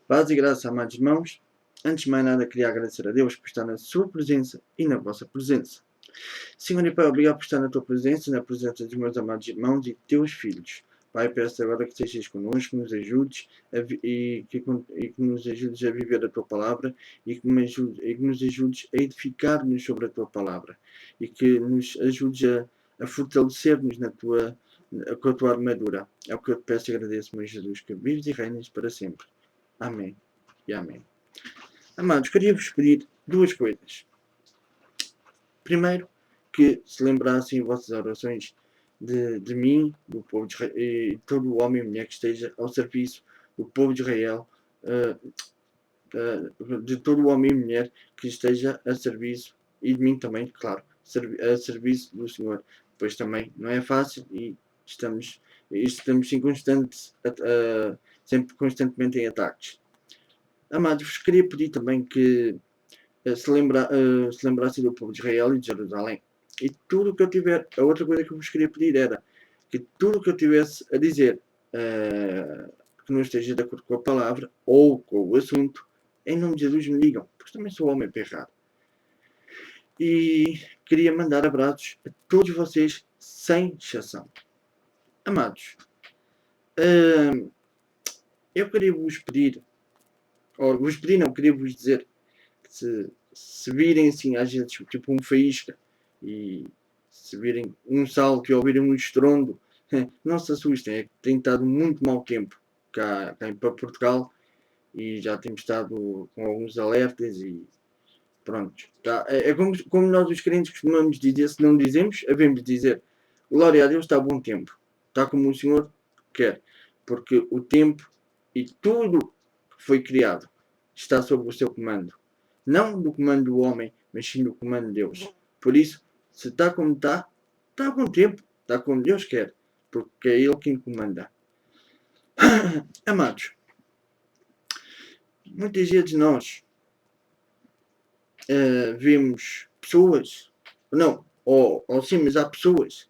Paz e graça, amados irmãos. Antes de mais nada, queria agradecer a Deus por estar na sua presença e na vossa presença. Senhor e Pai, obrigado por estar na tua presença, na presença dos meus amados irmãos e teus filhos. Pai, peço agora que estejas connosco, que nos ajudes e que nos ajudes a viver a tua palavra e que nos ajudes a edificar-nos sobre a tua palavra e que nos ajudes a fortalecer-nos com a tua armadura. É o que eu te peço e agradeço, meu Jesus, que vives e reinas para sempre. Amém e amém. Amados, queria-vos pedir duas coisas. Primeiro, que se lembrassem em vossas orações de mim, do povo de Israel, e todo o homem e mulher que esteja ao serviço do povo de Israel, de todo o homem e mulher que esteja a serviço, e de mim também, claro, a serviço do Senhor. Pois também não é fácil e estamos sempre constantemente em ataques. Amados, vos queria pedir também que se lembrassem do povo de Israel e de Jerusalém. E tudo o que eu tiver, a outra coisa que eu vos queria pedir era que tudo o que eu tivesse a dizer que não esteja de acordo com a palavra ou com o assunto, em nome de Jesus me digam, porque também sou homem para errar. E queria mandar abraços a todos vocês, sem exceção. Amados, eu queria vos pedir, queria vos dizer que se virem assim, às vezes, tipo um faísca, e se virem um salto e ouvirem um estrondo, não se assustem, é que tem estado muito mau tempo cá para Portugal e já temos estado com alguns alertas e pronto. Tá. É como nós os crentes costumamos dizer, se não dizemos, havemos de dizer, glória a Deus, está a bom tempo, está como o Senhor quer, porque o tempo e tudo que foi criado está sob o seu comando. Não do comando do homem, mas sim do comando de Deus. Por isso, se está como está a bom tempo, está como Deus quer, porque é Ele quem comanda. Amados, muitas vezes nós vemos pessoas, não, ou sim, mas há pessoas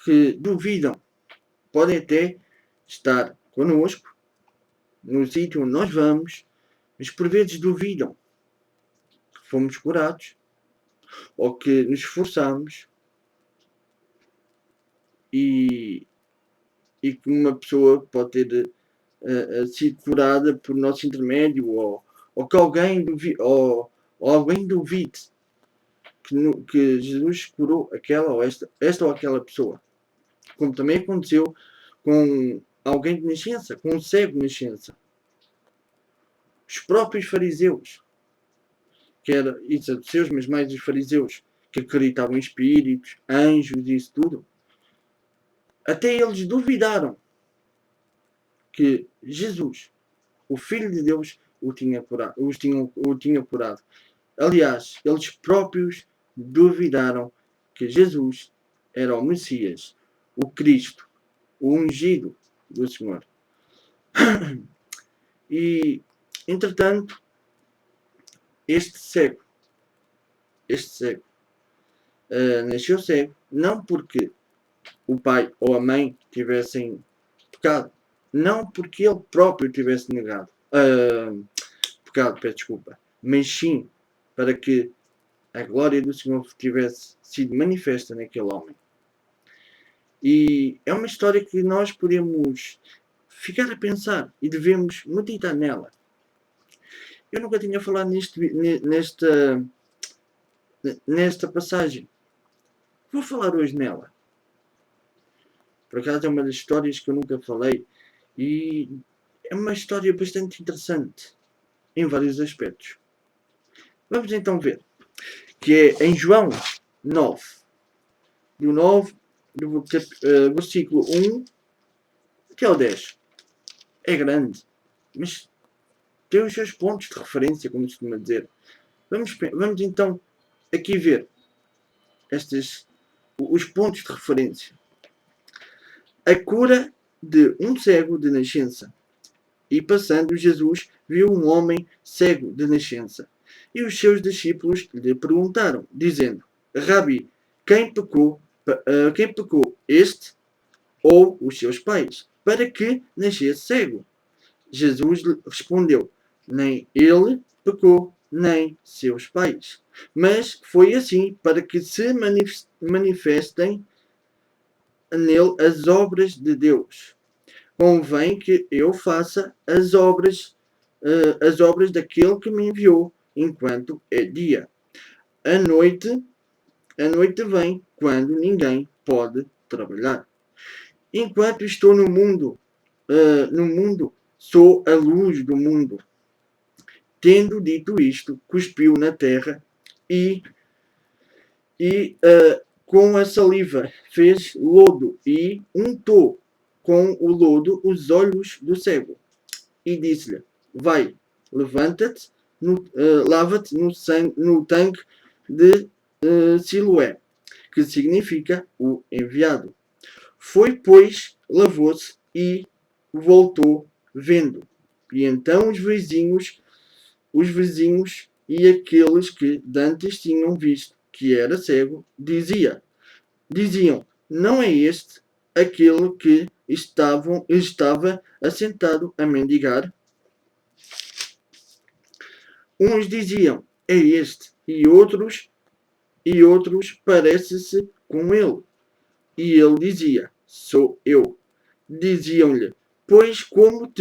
que duvidam, podem até estar connosco, no sítio onde nós vamos, mas por vezes duvidam que fomos curados, ou que nos esforçamos, e que uma pessoa pode ter sido curada por nosso intermédio, ou que alguém duvide que Jesus curou aquela ou esta ou aquela pessoa. Como também aconteceu com alguém de nascença, com um cego de nascença. Os próprios fariseus, que eram e saduceus, mas mais os fariseus, que acreditavam em espíritos, anjos e isso tudo, até eles duvidaram que Jesus, o Filho de Deus, o tinha curado. Aliás, eles próprios duvidaram que Jesus era o Messias, o Cristo, o ungido do Senhor. E, entretanto, este cego nasceu cego, não porque o pai ou a mãe tivessem pecado, não porque ele próprio tivesse pecado, peço desculpa, mas sim para que a glória do Senhor tivesse sido manifesta naquele homem. E é uma história que nós podemos ficar a pensar e devemos meditar nela. Eu nunca tinha falado nesta passagem. Vou falar hoje nela. Por acaso é uma das histórias que eu nunca falei e é uma história bastante interessante em vários aspectos. Vamos então ver que é em João 9, do versículo 1 até ao 10. É grande, mas tem os seus pontos de referência, como se costuma dizer. Vamos então aqui ver os pontos de referência. A cura de um cego de nascença. E passando, Jesus viu um homem cego de nascença. E os seus discípulos lhe perguntaram, dizendo, Rabi, quem pecou, este ou os seus pais, para que nascesse cego? Jesus lhe respondeu: nem ele pecou, nem seus pais. Mas foi assim para que se manifestem nele as obras de Deus. Convém que eu faça as obras daquele que me enviou, enquanto é dia. A noite vem, quando ninguém pode trabalhar. Enquanto estou no mundo, sou a luz do mundo. Tendo dito isto, cuspiu na terra e com a saliva fez lodo e untou com o lodo os olhos do cego. E disse-lhe: vai, levanta-te, lava-te no tanque de Siloé, que significa o enviado. Foi, pois, lavou-se e voltou vendo. E então os vizinhos e aqueles que dantes tinham visto que era cego, diziam: não é este aquele que estava assentado a mendigar? Uns diziam: é este, e outros parece-se com ele. E ele dizia: sou eu. Diziam-lhe: pois como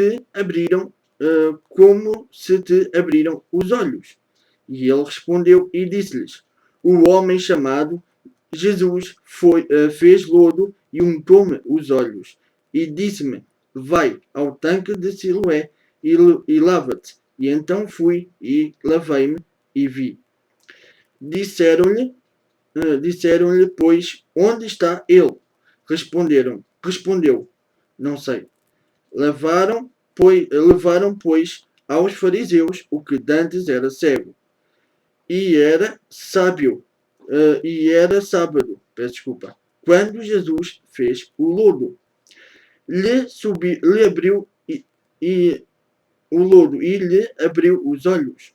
se te abriram os olhos? E ele respondeu e disse-lhes: o homem chamado Jesus fez lodo e untou-me os olhos. E disse-me: vai ao tanque de Siloé e lava-te. E então fui e lavei-me e vi. Disseram-lhe, pois, onde está ele? Respondeu: não sei. Levaram, pois, aos fariseus o que dantes era cego. E era sábado, peço desculpa, quando Jesus fez o lodo. Lhe abriu o lodo e lhe abriu os olhos.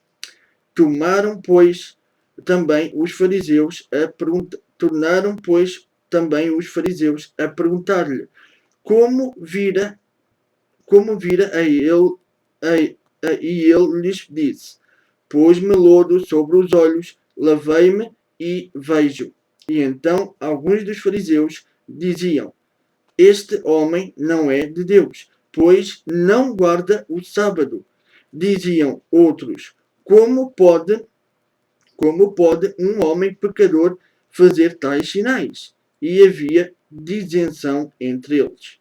Tornaram, pois, também os fariseus a perguntar-lhe como vira a ele, e ele lhes disse: pôs-me lodo sobre os olhos, lavei-me e vejo. E então alguns dos fariseus diziam: este homem não é de Deus, pois não guarda o sábado. Diziam outros: como pode um homem pecador fazer tais sinais? E havia disenção entre eles.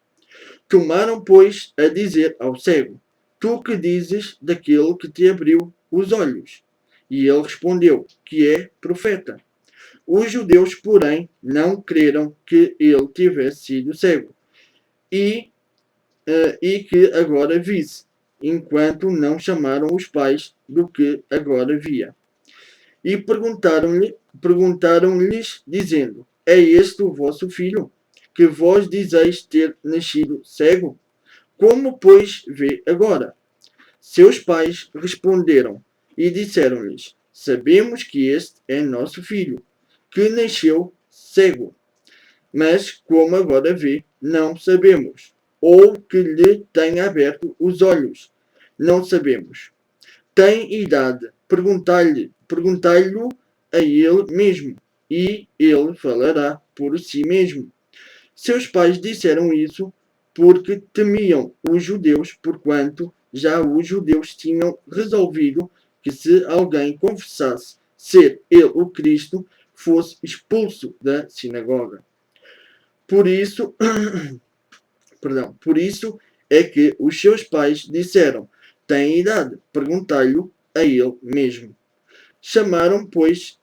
Tomaram, pois, a dizer ao cego: tu que dizes daquele que te abriu os olhos? E ele respondeu: que é profeta. Os judeus, porém, não creram que ele tivesse sido cego e que agora visse, enquanto não chamaram os pais do que agora via. E perguntaram-lhes, dizendo: é este o vosso filho, que vós dizeis ter nascido cego? Como, pois, vê agora? Seus pais responderam e disseram-lhes: sabemos que este é nosso filho, que nasceu cego. Mas como agora vê, não sabemos. Ou que lhe tenha aberto os olhos, não sabemos. Tem idade, perguntai-lhe a ele mesmo, e ele falará por si mesmo. Seus pais disseram isso porque temiam os judeus, porquanto já os judeus tinham resolvido que se alguém confessasse ser ele o Cristo, fosse expulso da sinagoga. Por isso é que os seus pais disseram: tem idade, perguntai-lhe a ele mesmo. Chamaram, pois,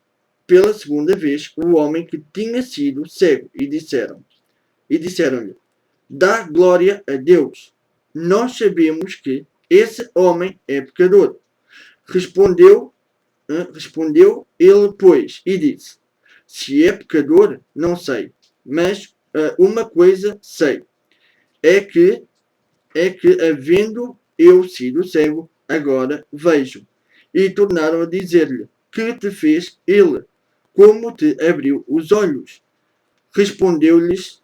pela segunda vez o homem que tinha sido cego e disseram-lhe: dá glória a Deus. Nós sabemos que esse homem é pecador. Respondeu ele, pois, e disse: se é pecador, não sei, mas uma coisa sei, é que havendo eu sido cego, agora vejo. E tornaram a dizer-lhe: que te fez ele? Como te abriu os olhos? Respondeu-lhes: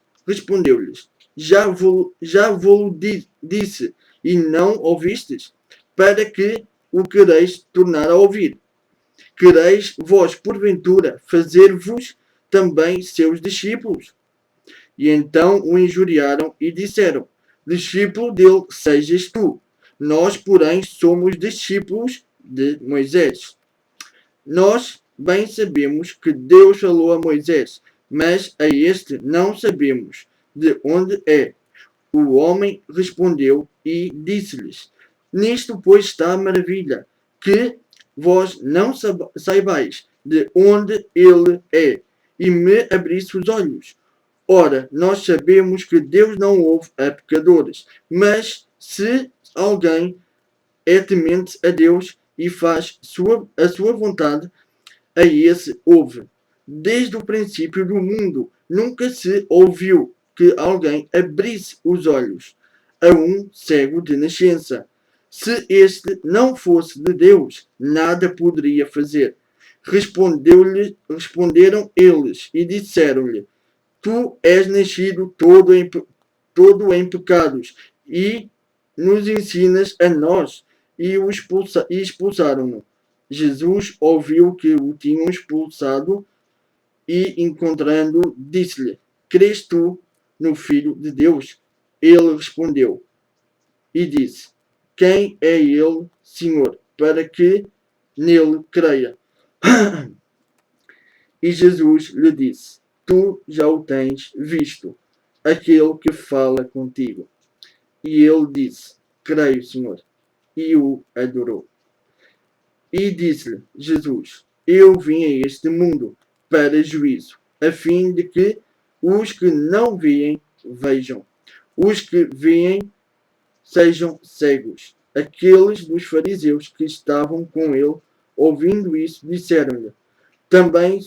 já vou disse, e não ouvistes? Para que o quereis tornar a ouvir? Quereis vós, porventura, fazer-vos também seus discípulos? E então o injuriaram e disseram: discípulo dele sejas tu. Nós, porém, somos discípulos de Moisés. Nós bem sabemos que Deus falou a Moisés, mas a este não sabemos de onde é. O homem respondeu e disse-lhes: nisto, pois, está a maravilha, que vós não saibais de onde ele é, e me abrisse os olhos. Ora, nós sabemos que Deus não ouve a pecadores, mas se alguém é temente a Deus e faz a sua vontade, a esse ouve. Desde o princípio do mundo, nunca se ouviu que alguém abrisse os olhos a um cego de nascença. Se este não fosse de Deus, nada poderia fazer. Responderam eles e disseram-lhe: tu és nascido todo em pecados e nos ensinas a nós. E o expulsaram-no. Jesus ouviu que o tinham expulsado e, encontrando, disse-lhe: crês tu no Filho de Deus? Ele respondeu e disse: quem é ele, Senhor, para que nele creia? E Jesus lhe disse: tu já o tens visto, aquele que fala contigo. E ele disse: creio, Senhor. E o adorou. E disse-lhe Jesus: eu vim a este mundo para juízo, a fim de que os que não veem vejam, os que veem sejam cegos. Aqueles dos fariseus que estavam com ele, ouvindo isso, disseram-lhe: também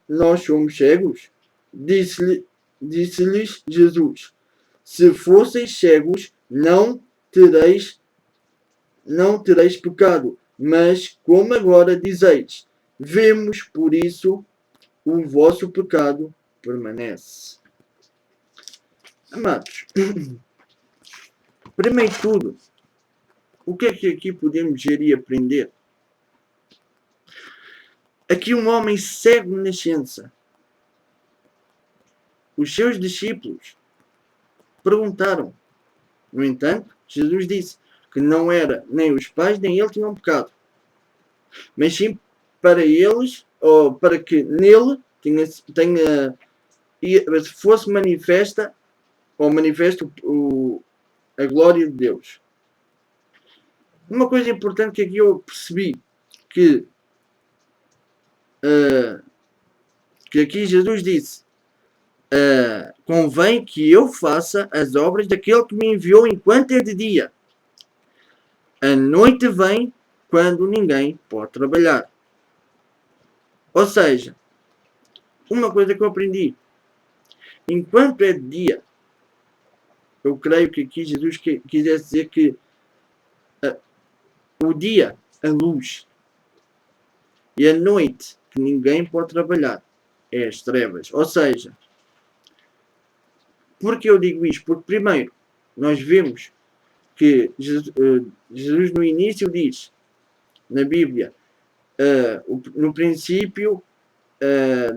nós somos cegos? Disse-lhes Jesus: se fosseis cegos, não tereis pecado. Mas como agora dizeis: vemos, por isso o vosso pecado permanece. Amados, primeiro de tudo, o que é que aqui podemos ver e aprender? Aqui um homem cego de nascença. Os seus discípulos perguntaram. No entanto, Jesus disse que não era nem os pais nem ele tinham pecado, mas sim para eles, ou para que nele fosse manifesta ou manifesto a glória de Deus. Uma coisa importante que aqui eu percebi que aqui Jesus disse: convém que eu faça as obras daquele que me enviou enquanto é de dia. A noite vem quando ninguém pode trabalhar. Ou seja, uma coisa que eu aprendi: enquanto é de dia, eu creio que aqui Jesus quisesse dizer que o dia, a luz, e a noite, que ninguém pode trabalhar, é as trevas. Ou seja, por que eu digo isto? Porque primeiro, nós vemos que Jesus no início diz, na Bíblia, no princípio,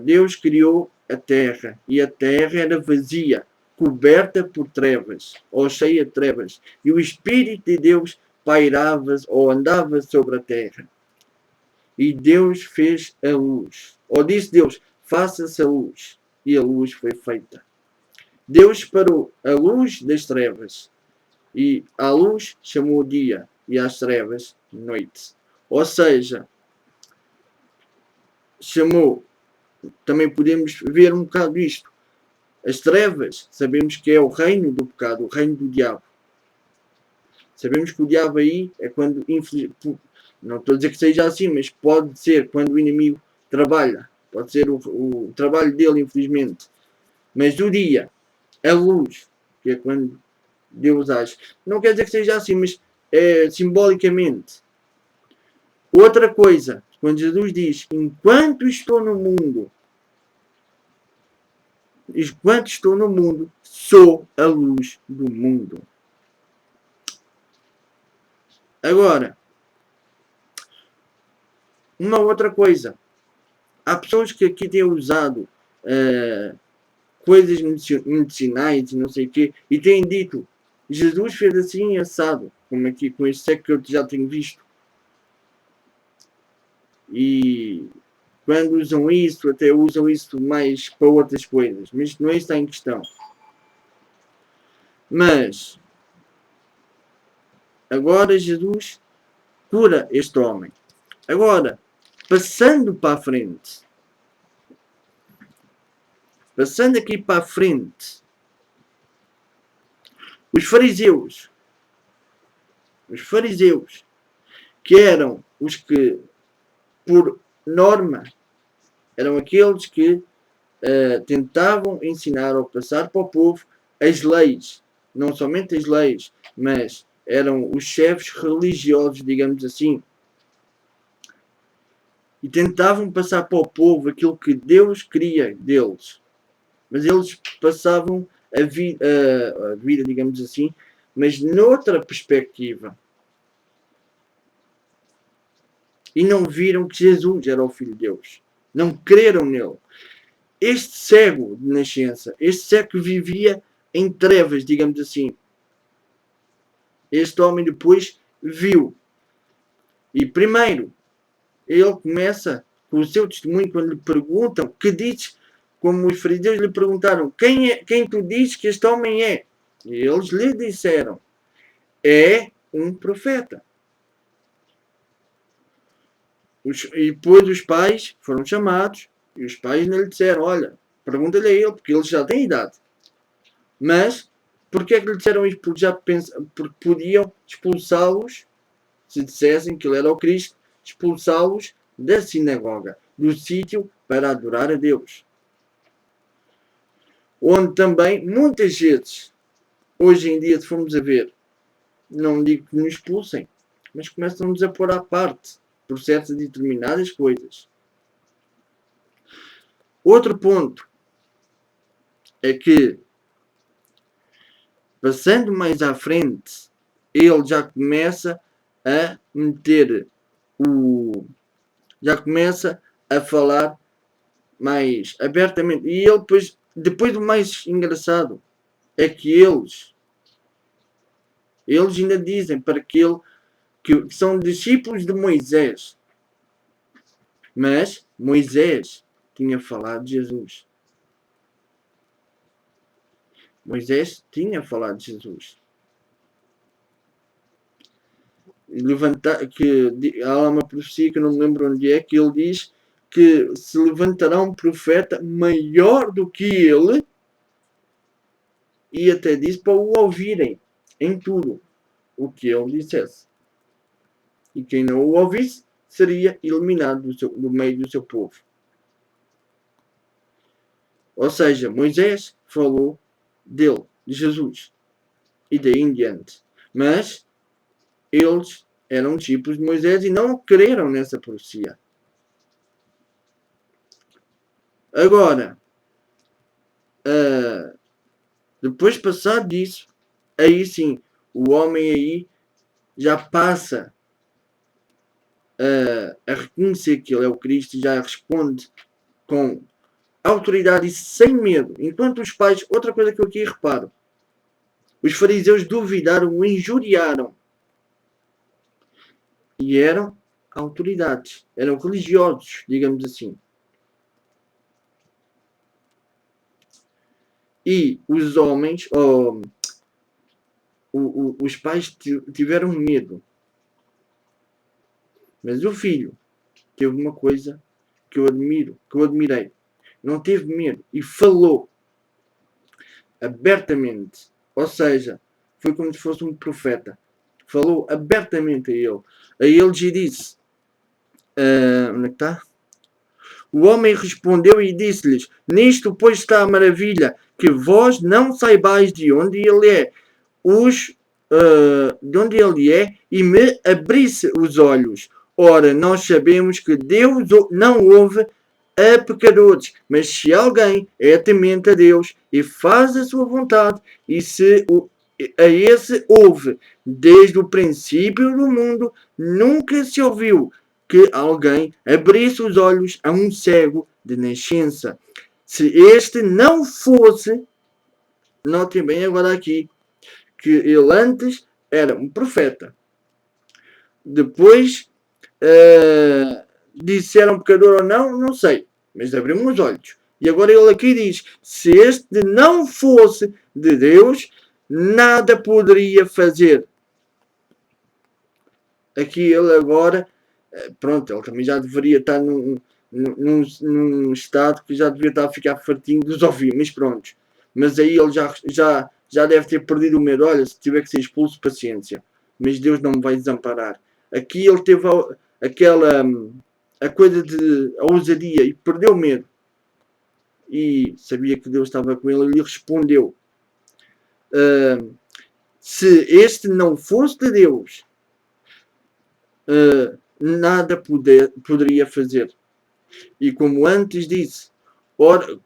Deus criou a terra, e a terra era vazia, coberta por trevas, ou cheia de trevas, e o Espírito de Deus pairava ou andava sobre a terra. E Deus fez a luz. Ou disse Deus: faça-se a luz. E a luz foi feita. Deus separou a luz das trevas. E a luz chamou dia. E às trevas, noite. Ou seja, chamou. Também podemos ver um bocado isto. As trevas, sabemos que é o reino do pecado, o reino do diabo. Sabemos que o diabo aí é quando, não estou a dizer que seja assim, mas pode ser quando o inimigo trabalha. Pode ser o trabalho dele, infelizmente. Mas o dia, a luz, que é quando Deus age. Não quer dizer que seja assim, mas é simbolicamente. Outra coisa, quando Jesus diz: enquanto estou no mundo, sou a luz do mundo. Agora, uma outra coisa. Há pessoas que aqui têm usado coisas medicinais e não sei o quê, e têm dito, Jesus fez assim assado, como aqui com este século que eu já tenho visto. E quando usam isso, até usam isso mais para outras coisas, mas não é isso que está em questão. Mas agora Jesus cura este homem. Agora, passando para a frente, passando aqui para a frente, os fariseus, que eram os que, por norma, eram aqueles que tentavam ensinar ou passar para o povo as leis, não somente as leis, mas eram os chefes religiosos, digamos assim, e tentavam passar para o povo aquilo que Deus queria deles, mas eles passavam a vida, digamos assim, mas noutra perspectiva. E não viram que Jesus era o Filho de Deus. Não creram nele. Este cego de nascença, este cego que vivia em trevas, digamos assim, este homem depois viu. E primeiro, ele começa com o seu testemunho quando lhe perguntam, que dizes, como os fariseus lhe perguntaram, quem tu dizes que este homem é? E eles lhe disseram, é um profeta. E depois os pais foram chamados e os pais não lhe disseram, olha, pergunta-lhe a ele, porque ele já tem idade. Mas, porquê é que lhe disseram isto? Porque podiam expulsá-los, se dissessem que ele era o Cristo, expulsá-los da sinagoga, do sítio para adorar a Deus. Onde também, muitas vezes, hoje em dia, se formos a ver, não digo que nos expulsem, mas começam-nos a pôr à parte por certas determinadas coisas. Outro ponto é que, passando mais à frente, ele já começa a meter já começa a falar mais abertamente. E ele depois do mais engraçado é que eles ainda dizem para aquele que são discípulos de Moisés. Mas Moisés tinha falado de Jesus. Moisés tinha falado de Jesus. Há uma profecia que eu não me lembro onde é, que ele diz que se levantará um profeta maior do que ele, e até diz para o ouvirem em tudo o que ele dissesse. E quem não o ouvisse seria eliminado do meio do seu povo. Ou seja, Moisés falou dele, de Jesus, e daí em diante. Mas eles eram discípulos de Moisés e não creram nessa profecia. Agora, depois passado disso, aí sim, o homem aí já passa a reconhecer que ele é o Cristo e já responde com autoridade e sem medo. Enquanto os pais, outra coisa que eu aqui reparo, os fariseus duvidaram, o injuriaram. E eram autoridades, eram religiosos, digamos assim. E os homens, os pais tiveram medo. Mas o filho teve uma coisa que eu admirei. Não teve medo e falou abertamente. Ou seja, foi como se fosse um profeta. Falou abertamente a ele. A eles e disse: onde é que está? O homem respondeu e disse-lhes: nisto, pois, está a maravilha, que vós não saibais de onde ele é, de onde ele é, e me abrisse os olhos. Ora, nós sabemos que Deus não ouve a pecadores, mas se alguém é temente a Deus e faz a sua vontade, e se a esse houve. Desde o princípio do mundo, nunca se ouviu que alguém abrisse os olhos a um cego de nascença. Se este não fosse, notem bem agora aqui, que ele antes era um profeta. Depois, disseram pecador ou não, não sei, mas abriu os olhos. E agora ele aqui diz, se este não fosse de Deus, nada poderia fazer. Aqui ele agora, pronto, ele também já deveria estar num estado que já devia estar a ficar fartinho de os ouvir, mas pronto. Mas aí ele já deve ter perdido o medo. Olha, se tiver que ser expulso, paciência. Mas Deus não me vai desamparar. Aqui ele teve a coisa de a ousadia e perdeu o medo. E sabia que Deus estava com ele e lhe respondeu. Se este não fosse de Deus, nada poderia fazer. E como antes disse, ora,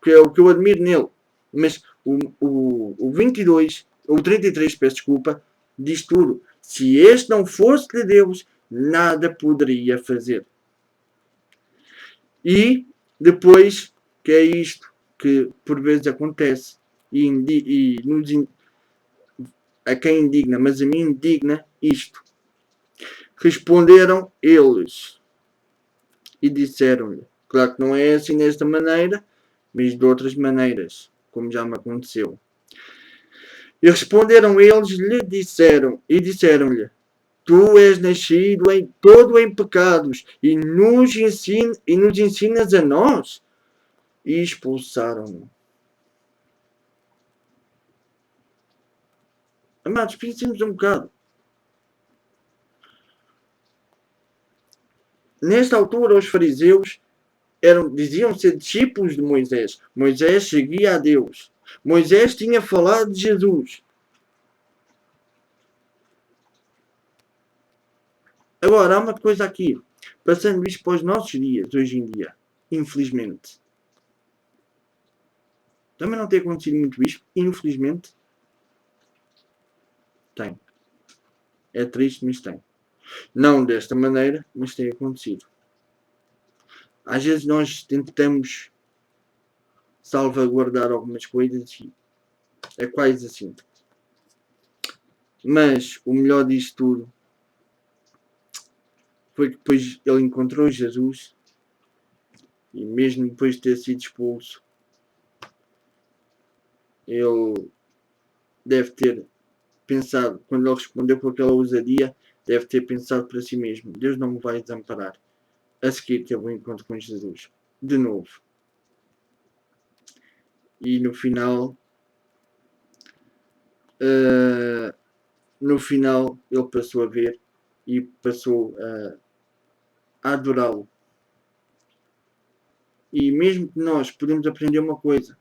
que é o que eu admiro nele, mas o 22, o 33, peço desculpa, diz tudo. Se este não fosse de Deus, nada poderia fazer. E depois, que é isto que por vezes acontece, a quem indigna, mas a mim indigna isto. Responderam eles e disseram-lhe, claro que não é assim desta maneira, mas de outras maneiras, como já me aconteceu. E responderam eles, disseram-lhe, tu és nascido todo em pecados e nos ensinas a nós. E expulsaram-no. Amados, pensemos um bocado. Nesta altura, os fariseus diziam ser discípulos de Moisés. Moisés seguia a Deus. Moisés tinha falado de Jesus. Agora, há uma coisa aqui. Passando isto para os nossos dias, hoje em dia. Infelizmente. Também não tem acontecido muito isto. Infelizmente. Tem. É triste, mas tem. Não desta maneira, mas tem acontecido. Às vezes nós tentamos salvaguardar algumas coisas e é quase assim. Mas o melhor disto tudo foi que depois ele encontrou Jesus e mesmo depois de ter sido expulso, ele deve ter pensado, quando ele respondeu com aquela ousadia, deve ter pensado para si mesmo, Deus não me vai desamparar. A seguir teve um encontro com Jesus. De novo. E no final ele passou a ver e passou a adorá-lo. E mesmo que nós podemos aprender uma coisa,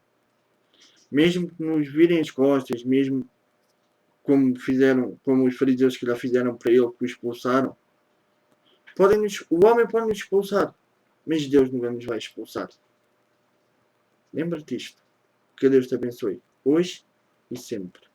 mesmo que nos virem as costas, mesmo como os fariseus que já fizeram para ele, que o expulsaram, o homem pode nos expulsar, mas Deus nunca nos vai expulsar. Lembra-te disto. Que Deus te abençoe, hoje e sempre.